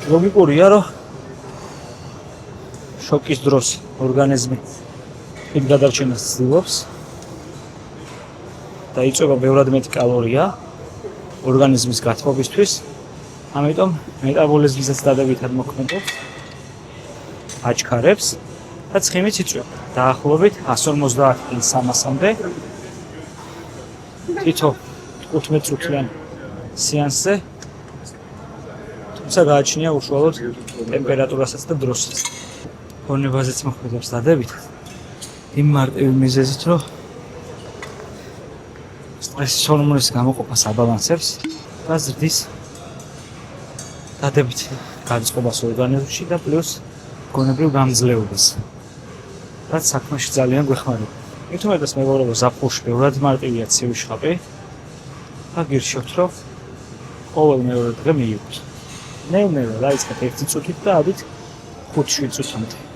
ლოგიკურია, რომ შოკის დროს ორგანიზმი იმ გადარჩენას ცდილობს და იწვება ბევრად მეტი კალორია ორგანიზმის გათბობისთვის. ამიტომ მეტაბოლიზმისაც დადებითად მოქმედებს, აჩქარებს და ცხიმიც იწვება. დაახლოებით 150 წლის 300-მდე თითო 15 წუთიან სეანსზე, თუმცა გააჩნია უშუალოდ ტემპერატურასაც და დროსაც. გონებაზეც მოქმედებს დადებითად. იმ მარტივი მიზეზით, რომ სტრესის ჰორმონის გამოყოფას აბალანსებს და ზრდის დადებით განწყობას ორგანიზმში და პლუს გონებრივ გამძლეობას. რაც საქმეში ძალიან გვეხმარება. მithumetas მეგობრებო, ზაფხულში ბევრად მარტივია ცივი შხაპი და გირჩევთ, რომ ყოველ მეორე დღე მიიღოთ. ნელ-ნელა დაიწყეთ 1 წუთით და ადით 5-7 წუთამდე.